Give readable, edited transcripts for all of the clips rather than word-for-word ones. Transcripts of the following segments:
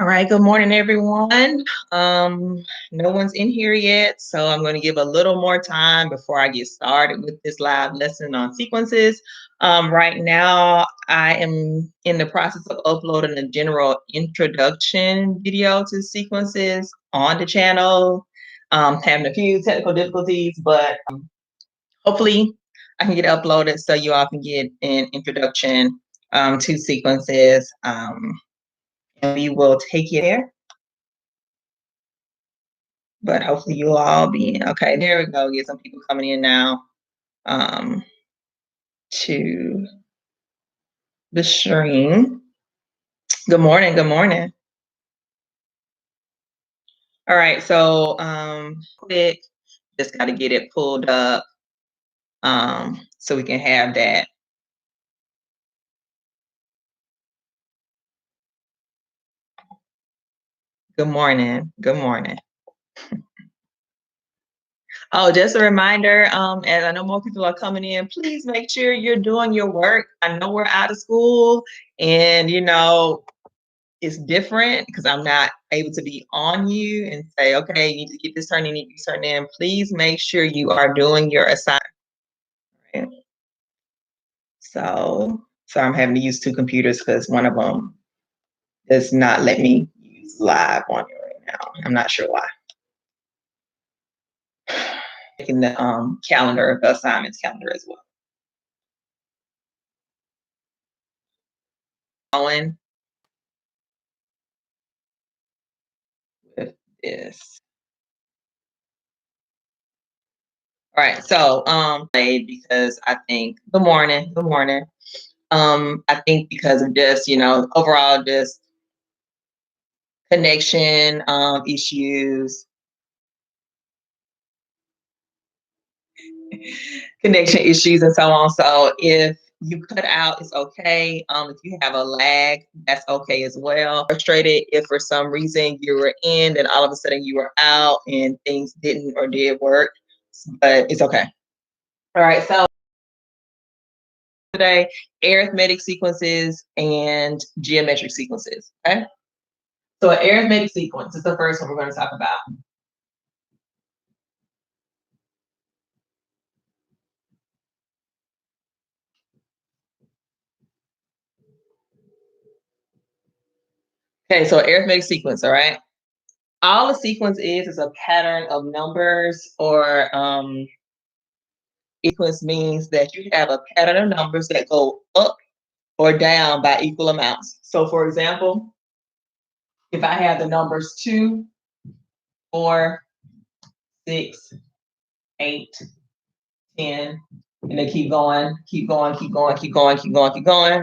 All right, good morning, everyone. No one's in here yet, so I'm going to give a little more time before I get started with this live lesson on sequences. Right now, I am in the process of uploading a general introduction video to sequences on the channel. Having a few technical difficulties, but hopefully I can get it uploaded so you all can get an introduction to sequences. And we will take you there. But hopefully you'll all be in. Okay, there we go. Get some people coming in now to the stream. Good morning. Good morning. All right, so quick, just got to get it pulled up so we can have that. Good morning. Good morning. Oh, just a reminder, as I know more people are coming in, please make sure you're doing your work. I know we're out of school and, it's different because I'm not able to be on you and say, okay, you need to get this turned in, you need to turn in. Please make sure you are doing your assignment. Right? So I'm having to use two computers because one of them does not let me use live on it right now. I'm not sure why. Taking the calendar, the assignments calendar as well. Going with this. All right, so because I think good morning. I think because of just, overall just connection issues, connection issues and so on. So if you cut out, it's okay. If you have a lag, that's okay as well. Frustrated if for some reason you were in and all of a sudden you were out and things didn't or did work, but it's okay. All right, so today, arithmetic sequences and geometric sequences, okay? So an arithmetic sequence is the first one we're going to talk about. Okay, so arithmetic sequence, all right? All a sequence is a pattern of numbers, or sequence means that you have a pattern of numbers that go up or down by equal amounts. So for example, if I have the numbers 2, 4, 6, 8, 10, and they keep going,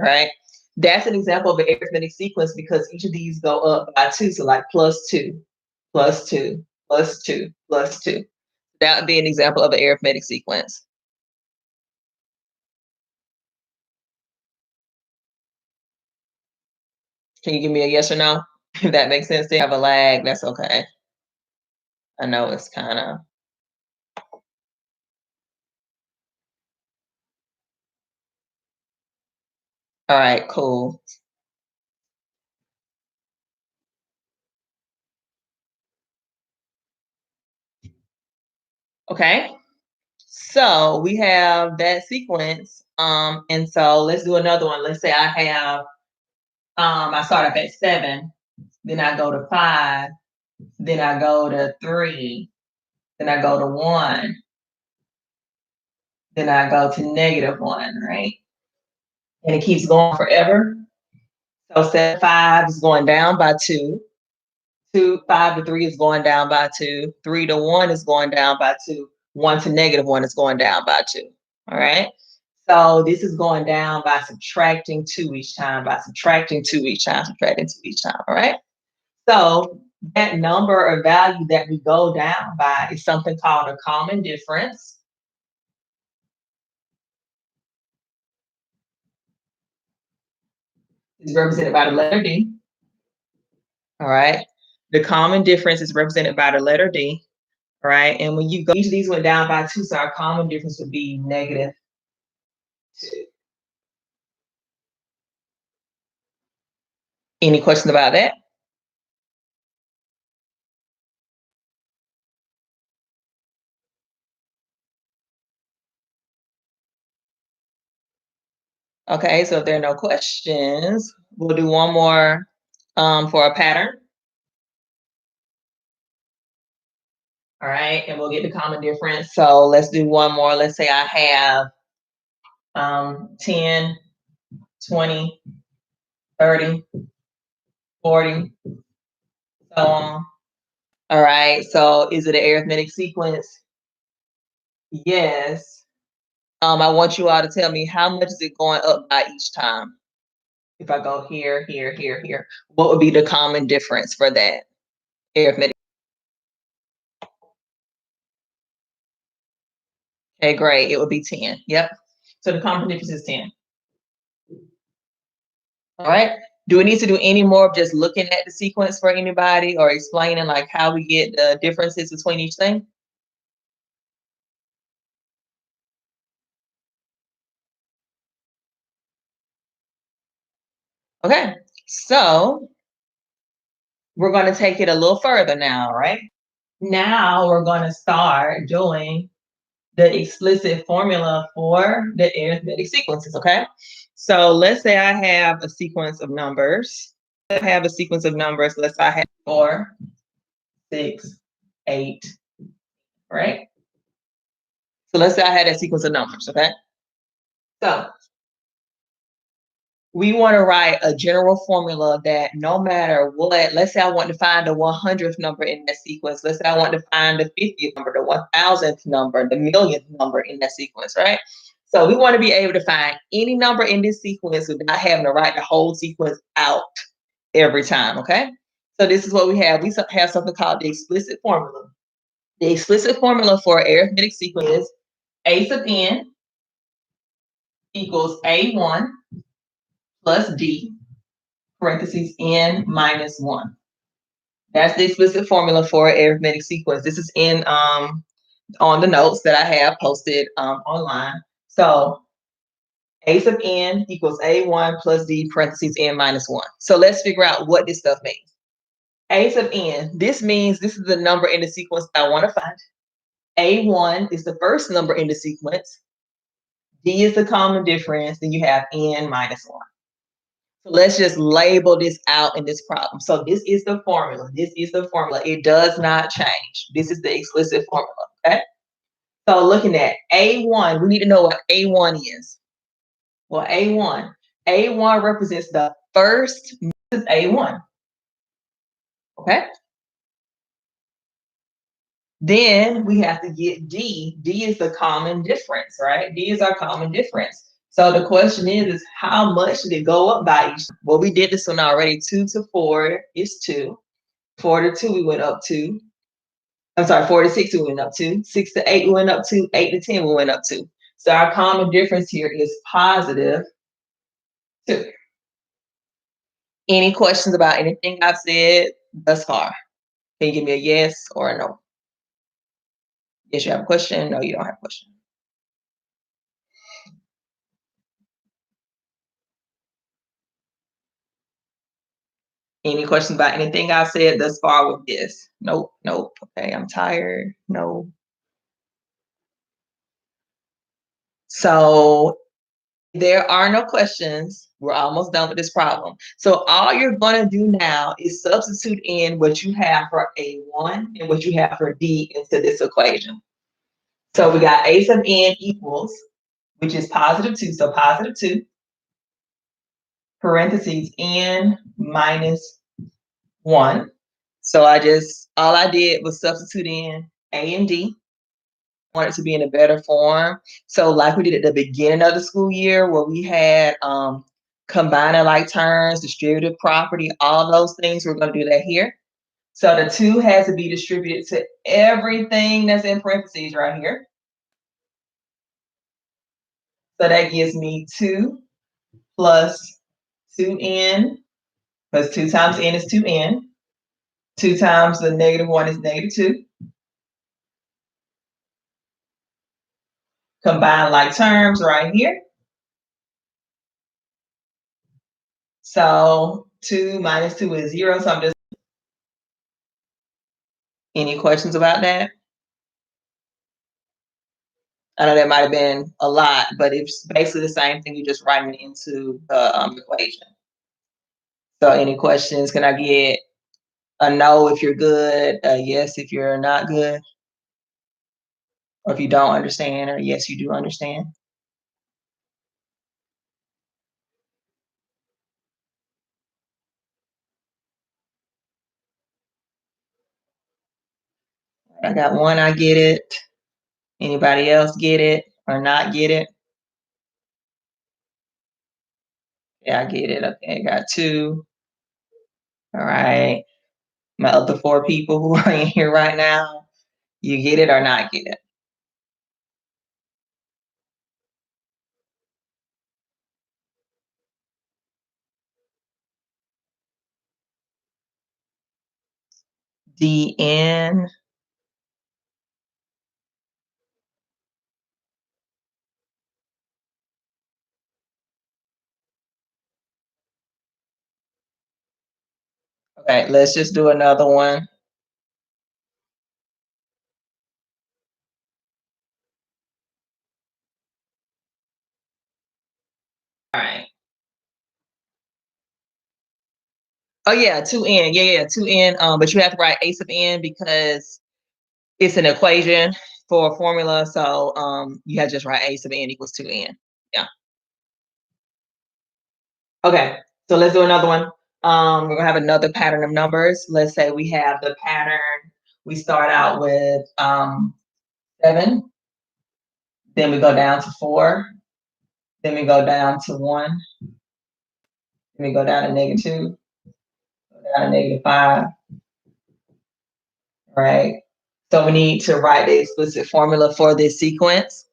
right? That's an example of an arithmetic sequence because each of these go up by 2. So like +2, +2, +2, +2. That would be an example of an arithmetic sequence. Can you give me a yes or no? If that makes sense, they have a lag, that's okay. I know it's kind of. All right, cool. Okay, so we have that sequence. And so let's do another one. Let's say I have, I start off at 7, then I go to 5, then I go to 3, then I go to 1, then I go to -1, right? And it keeps going forever. So 5 is going down by 2. 5 to 3 is going down by 2. 3 to 1 is going down by 2. 1 to -1 is going down by 2. All right. So this is going down by subtracting 2 each time, subtracting 2 each time. All right. So that number or value that we go down by is something called a common difference. It's represented by the letter D. All right. The common difference is represented by the letter D. All right. And when you go, each of these went down by 2, so our common difference would be -2. Any questions about that? Okay, so if there are no questions, we'll do one more for a pattern. All right, and we'll get the common difference. So let's do one more. Let's say I have 10, 20, 30, 40, so on. All right, so is it an arithmetic sequence? Yes. I want you all to tell me how much is it going up by each time? If I go here, here, here, here, what would be the common difference for that arithmetic? Okay, great. It would be 10. Yep. So the common difference is 10. All right. Do we need to do any more of just looking at the sequence for anybody or explaining like how we get the differences between each thing? Okay. So we're going to take it a little further now, right? Now we're going to start doing the explicit formula for the arithmetic sequences, okay? So let's say I have a sequence of numbers. I have a sequence of numbers. Let's say I have 4, 6, 8, right? So let's say I had a sequence of numbers, okay? So we want to write a general formula that no matter what, let's say I want to find the 100th number in that sequence. Let's say I want to find the 50th number, the 1000th number, the millionth number in that sequence, right? So we want to be able to find any number in this sequence without having to write the whole sequence out every time, okay? So this is what we have. We have something called the explicit formula. The explicit formula for arithmetic sequence is a sub n equals a1 plus d parentheses n minus 1. That's the explicit formula for arithmetic sequence. This is in on the notes that I have posted online. So a sub n equals a1 plus d parentheses n minus 1. So let's figure out what this stuff means. A sub n, this means this is the number in the sequence that I want to find. A1 is the first number in the sequence. D is the common difference. Then you have n minus 1. So let's just label this out in this problem. So this is the formula. This is the formula. It does not change. This is the explicit formula, okay? So looking at A1, we need to know what A1 is. Well, A1 represents the first, this is A1, okay? Then we have to get D. D is the common difference, right? D is our common difference. So the question is how much did it go up by each? Well, we did this one already. 2 to 4 is 2. 4 to 2, we went up 2. I'm sorry, 4 to 6, we went up 2. 6 to 8, we went up 2. 8 to 10, we went up 2. So our common difference here is positive 2. Any questions about anything I've said thus far? Can you give me a yes or a no? Yes, you have a question. No, you don't have a question. Any questions about anything I've said thus far with this? Nope, nope. Okay, I'm tired. No. So there are no questions. We're almost done with this problem. So all you're going to do now is substitute in what you have for A1 and what you have for D into this equation. So we got A sub n equals, which is positive 2. So positive 2, parentheses n minus 1. So all I did was substitute in A and D. I want it to be in a better form. So like we did at the beginning of the school year where we had combining like terms, distributive property, all those things, we're going to do that here. So the 2 has to be distributed to everything that's in parentheses right here. So that gives me 2 plus 2n, because 2 times n is 2n. 2 times the negative 1 is negative 2. Combine like terms right here. So 2 minus 2 is 0. So I'm just, any questions about that? I know that might have been a lot, but it's basically the same thing. You're just writing it into the equation. So any questions? Can I get a no if you're good, a yes if you're not good, or if you don't understand, or yes, you do understand? I got one, I get it. Anybody else get it or not get it? Yeah, I get it. Okay, got two. All right. My other four people who are in here right now, you get it or not get it? DN. Okay, let's just do another one. All right. Oh yeah, 2n. Yeah, 2n. But you have to write a sub n because it's an equation for a formula. So you have to just write a sub n equals 2n. Yeah. Okay. So let's do another one. We're gonna have another pattern of numbers. Let's say we have the pattern. We start out with 7, then we go down to 4, then we go down to 1, then we go down to -2, go down to -5. Right. So we need to write the explicit formula for this sequence.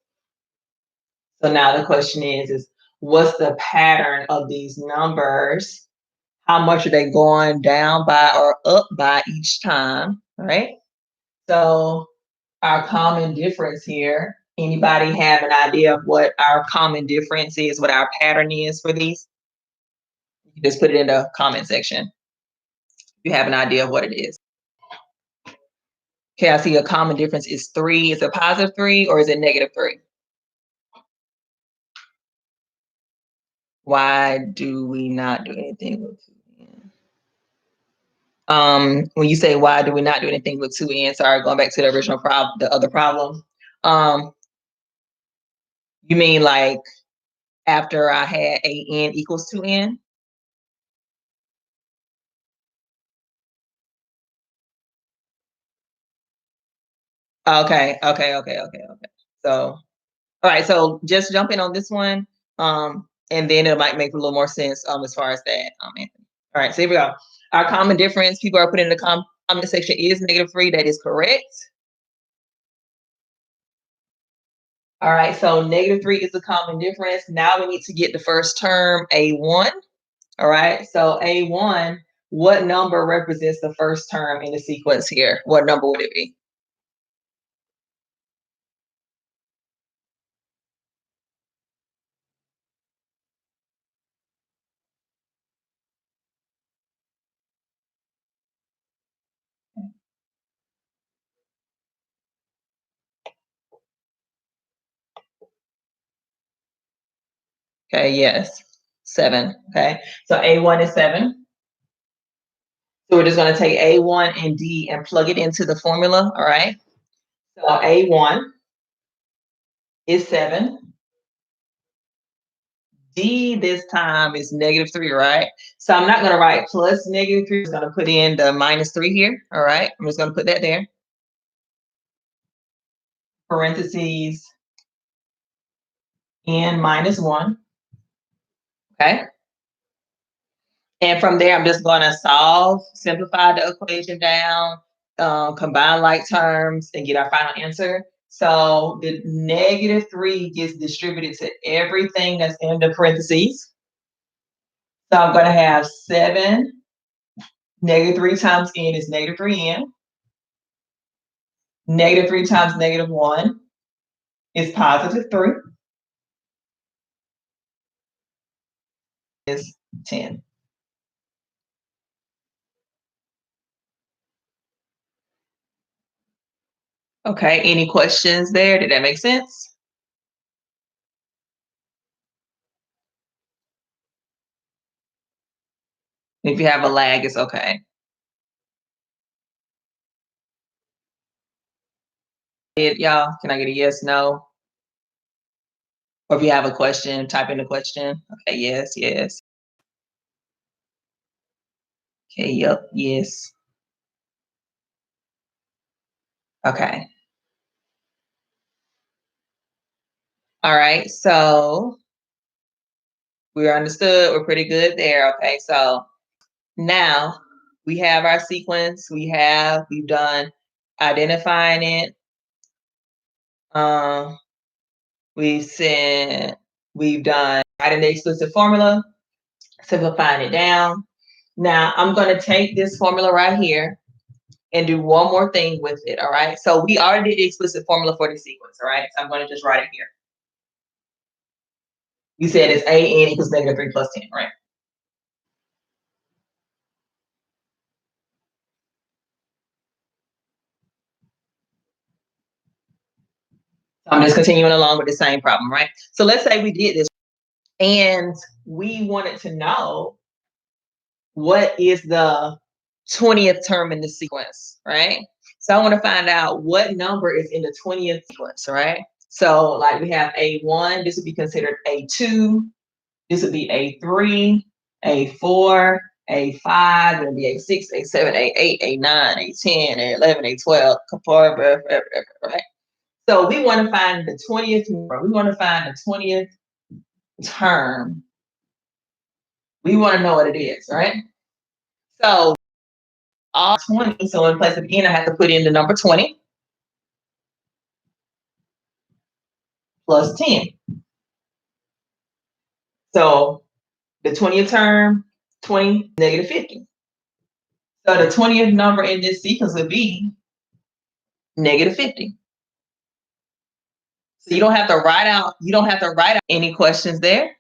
So now the question is what's the pattern of these numbers? How much are they going down by or up by each time, right? So our common difference here, anybody have an idea of what our common difference is, what our pattern is for these? You can just put it in the comment section. You have an idea of what it is. Okay, I see a common difference is 3. Is it positive 3 or is it -3? Why do we not do anything with 2n? When you say why do we not do anything with 2n, sorry, going back to the original problem, the other problem. You mean like after I had an equals 2n? Okay. So, all right, so just jump in on this one, and then it might make a little more sense as far as that, Anthony. All right, so here we go. Our common difference, people are putting in the comment section, is -3. That is correct. All right, so -3 is the common difference. Now we need to get the first term, A1. All right, so A1, what number represents the first term in the sequence here? What number would it be? Okay, yes, 7. Okay, so A1 is 7. So we're just going to take A1 and D and plug it into the formula. All right, so A1 is 7. D this time is -3, right? So I'm not going to write plus -3. I'm just going to put in the -3 here. All right, I'm just going to put that there. Parentheses n -1. Okay. And from there, I'm just going to solve, simplify the equation down, combine like terms, and get our final answer. So the -3 gets distributed to everything that's in the parentheses. So I'm going to have 7, -3 times n is -3n. -3 times -1 is +3, is 10. Okay, any questions there? Did that make sense? If you have a lag, it's okay. Y'all, can I get a yes, no? Or if you have a question, type in the question. Okay, yes, yes. Okay, yep, yes. Okay. All right, so we're understood. We're pretty good there. Okay, so now we have our sequence. We've done identifying it. We've done writing the explicit formula, simplifying it down. Now I'm going to take this formula right here and do one more thing with it. All right. So we already did the explicit formula for the sequence. All right. So I'm going to just write it here. You said it's AN equals negative 3 plus 10, right? So I'm just continuing along with the same problem, right? So let's say we did this and we wanted to know what is the 20th term in the sequence, right? So I want to find out what number is in the 20th sequence, right? So like we have A1, this would be considered A2, this would be A3, A4, A5, it would be A6, A7, A8, A9, A10, A11, A12, right? So we want to find the 20th number. We want to find the 20th term. We want to know what it is, right? So all 20, so in place of n, I have to put in the number 20 plus 10. So the 20th term, 20, negative 50. So the 20th number in this sequence would be negative 50. So you don't have to write out any questions there.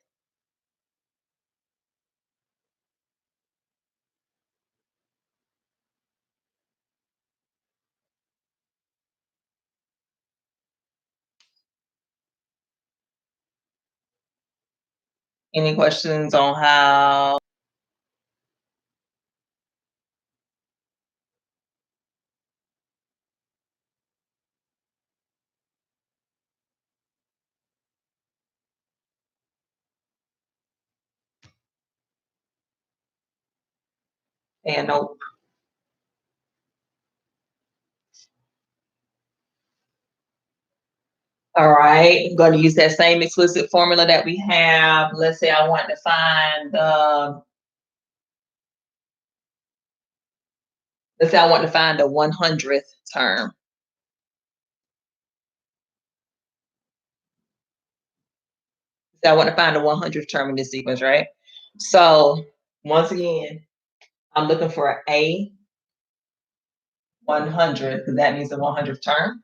Any questions on how? And nope. All right, I'm going to use that same explicit formula that we have. Let's say I want to find the 100th term. So I want to find the 100th term in this sequence, right? So once again, I'm looking for A 100 because that means the 100th term.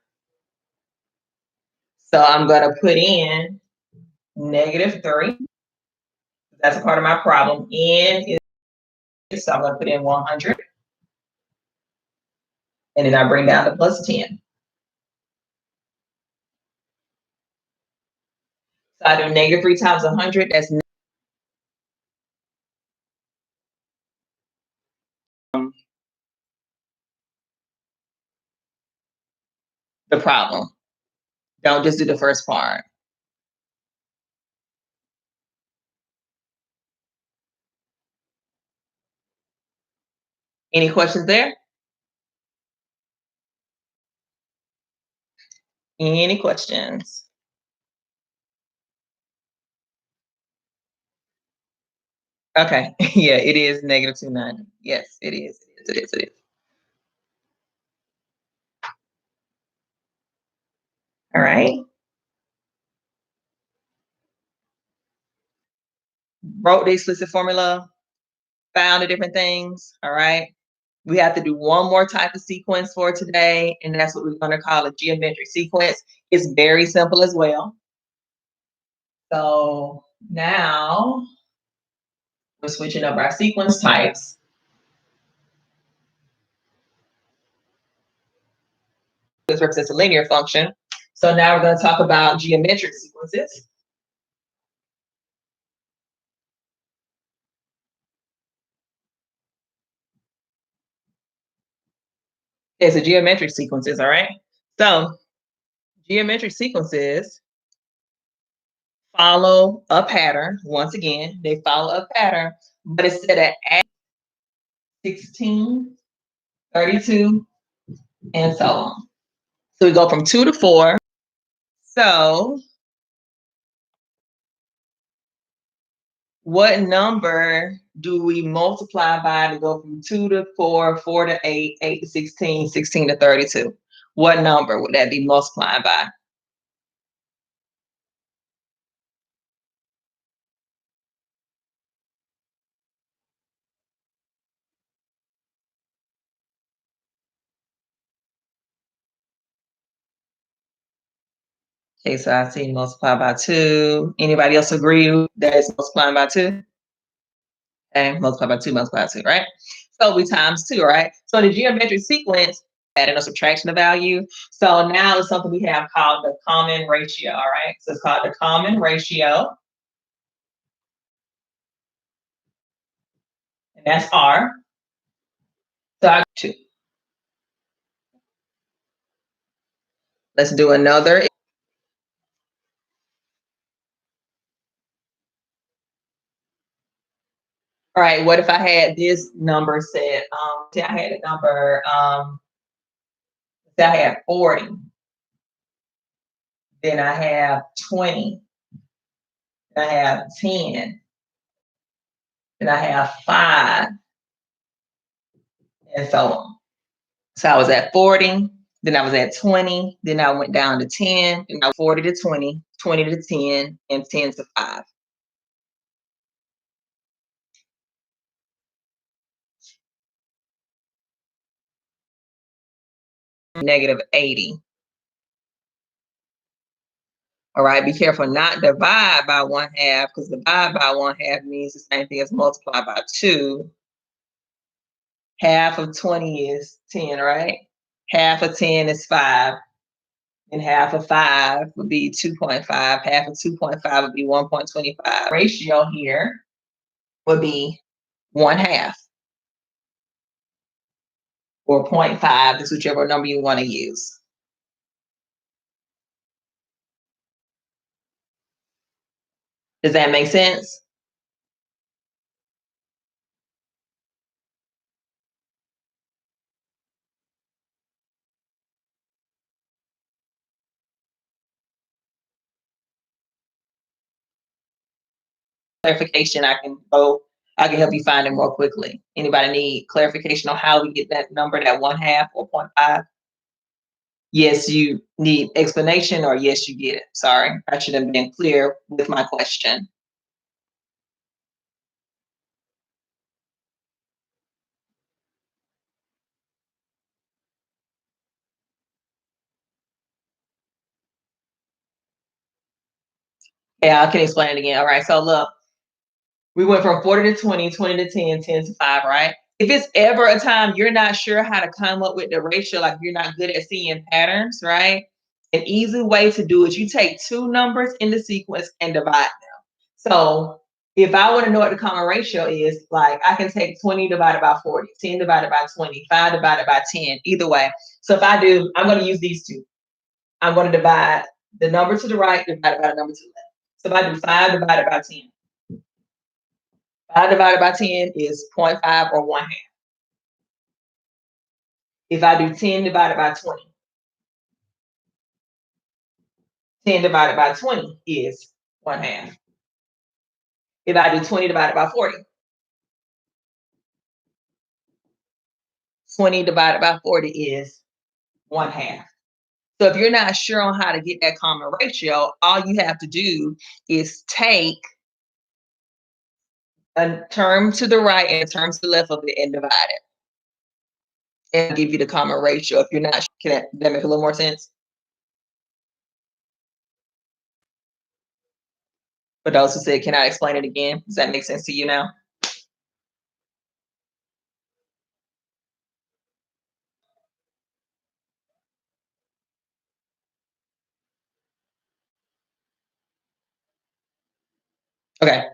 So I'm going to put in negative 3. That's a part of my problem. N is, so I'm going to put in 100. And then I bring down the plus 10. So I do negative 3 times 100. That's the problem. Don't just do the first part. Any questions there? Any questions? Okay. Yeah, it is negative 290. Yes, it is. It is. It is. All right. Wrote the explicit formula, found the different things. All right. We have to do one more type of sequence for today, and that's what we're going to call a geometric sequence. It's very simple as well. So now we're switching up our sequence types. This represents a linear function. So now we're going to talk about geometric sequences. It's a geometric sequences, all right? So geometric sequences follow a pattern. Once again, they follow a pattern, but instead of add 16, 32, and so on. So we go from 2 to 4. So what number do we multiply by to go from 2 to 4, 4 to 8, 8 to 16, 16 to 32? What number would that be multiplied by? Okay, so I see multiply by 2. Anybody else agree that it's multiplying by 2? Okay, multiply by 2, multiply by 2, right? So we times 2, right? So in the geometric sequence, adding a subtraction of value. So now it's something we have called the common ratio, all right? So it's called the common ratio, and that's R. So I 2. Let's do another. All right, what if I had this number set? I had a number, say I had 40, then I have 20, then I have 10, then I have 5, and so on. So I was at 40, then I was at 20, then I went down to 10, and I was 40 to 20, 20 to 10, and 10 to 5. Negative 80. All right, be careful not divide by 1/2, because divide by 1/2 means the same thing as multiply by 2. Half of 20 is 10, right? Half of 10 is 5. And half of 5 would be 2.5. Half of 2.5 would be 1.25. Ratio here would be 1/2 or 0.5. That's whichever number you want to use. Does that make sense? Clarification, I can help you find it more quickly. Anybody need clarification on how we get that number, that 1/2 or 0.5? Yes, you need explanation, or yes, you get it. Sorry, I should have been clear with my question. Yeah, I can explain it again. All right, so look, we went from 40 to 20, 20 to 10, 10 to 5, right? If it's ever a time you're not sure how to come up with the ratio, like you're not good at seeing patterns, right? An easy way to do it, you take two numbers in the sequence and divide them. So if I want to know what the common ratio is, like I can take 20 divided by 40, 10 divided by 20, 5 divided by 10, either way. So if I do, I'm going to use these two. I'm going to divide the number to the right divided by the number to the left. So if I do 5 divided by 10, 5 divided by 10 is 0.5 or 1/2. If I do 10 divided by 20, 10 divided by 20 is 1/2. If I do 20 divided by 40, 20 divided by 40 is 1/2. So if you're not sure on how to get that common ratio, all you have to do is take a term to the right and a term to the left of it and divide it, and give you the common ratio. If you're not sure, can that make a little more sense? For those who said, can I explain it again? Does that make sense to you now? Okay,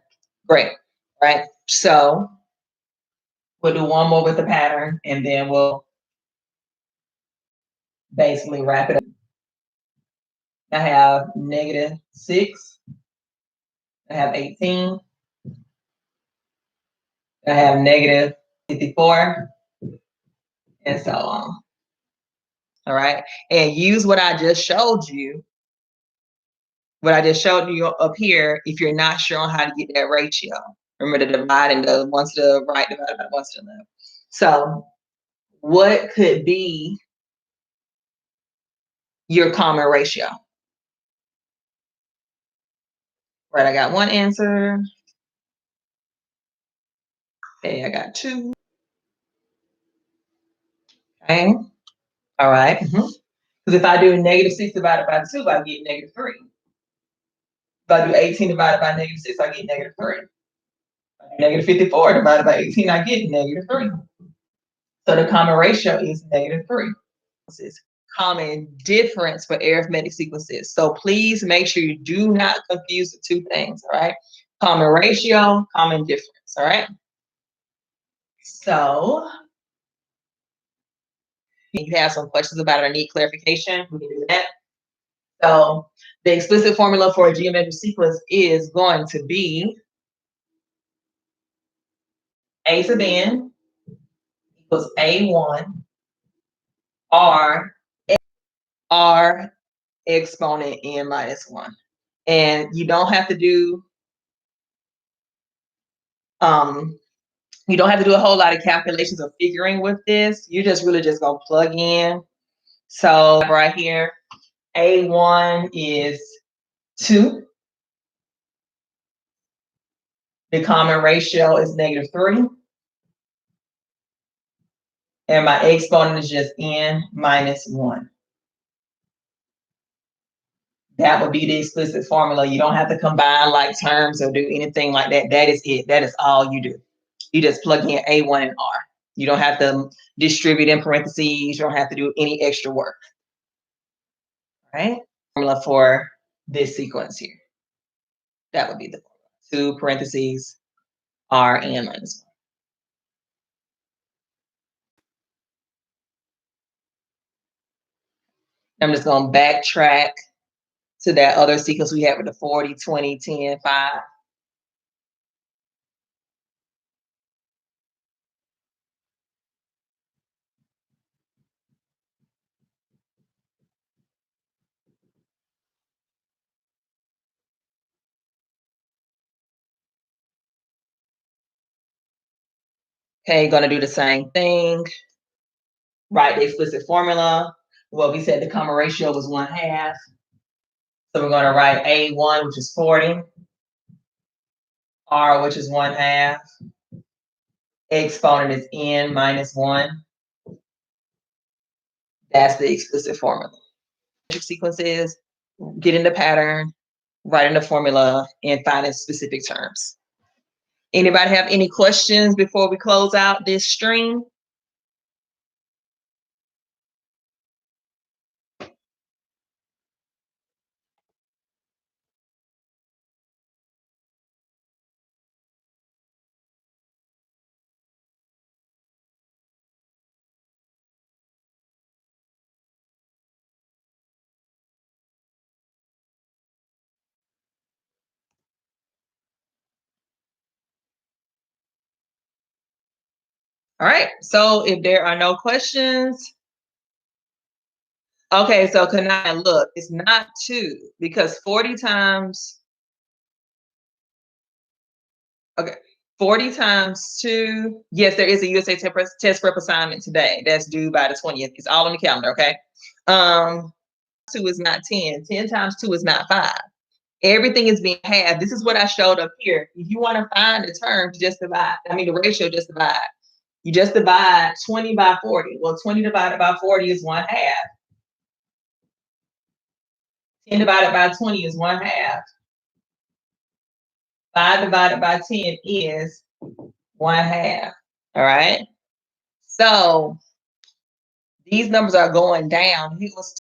great. Right. So we'll do one more with the pattern, and then we'll basically wrap it up. I have -6. I have 18. I have -54, and so on. All right. And use what I just showed you. What I just showed you up here, if you're not sure on how to get that ratio. Remember the divide and the one to the right divided by one to the left. So what could be your common ratio? Right, I got one answer. Okay, I got 2. Okay. All right. Because if I do -6 divided by 2, I get -3. If I do 18 divided by -6, I get -3. -54 divided by 18, I get -3. So the common ratio is -3. Common difference for arithmetic sequences. So please make sure you do not confuse the two things, all right? Common ratio, common difference, all right? So if you have some questions about it or need clarification, we can do that. So the explicit formula for a geometric sequence is going to be a sub n equals a1 r exponent n minus 1. And you don't have to do you don't have to do a whole lot of calculations or figuring with this. You're just really just gonna plug in. So right here, a1 is 2. The common ratio is -3. And my exponent is just n minus 1. That would be the explicit formula. You don't have to combine like terms or do anything like that. That is it. That is all you do. You just plug in a1 and r. You don't have to distribute in parentheses. You don't have to do any extra work. Right? Formula for this sequence here. That would be the formula. 2 parentheses r n minus 1. I'm just going to backtrack to that other sequence we had with the 40, 20, 10, 5. Okay, going to do the same thing. Write the explicit formula. Well, we said the common ratio was 1/2. So we're going to write a1, which is 40, r, which is 1/2. Exponent is n minus 1. That's the explicit formula. Sequences, get in the pattern, write in the formula, and find its specific terms. Anybody have any questions before we close out this stream? All right, so if there are no questions, okay, so can I look? It's not 2 because 40 times, okay, 40 times 2. Yes, there is a USA test prep assignment today that's due by the 20th. It's all on the calendar, okay? 2 is not 10. 10 times 2 is not 5. Everything is being halved. This is what I showed up here. If you want to find the terms, just divide. I mean, the ratio, just divide. You just divide 20 by 40. Well, 20 divided by 40 is 1/2. 10 divided by 20 is 1/2. 5 divided by 10 is 1/2. All right. So these numbers are going down. It was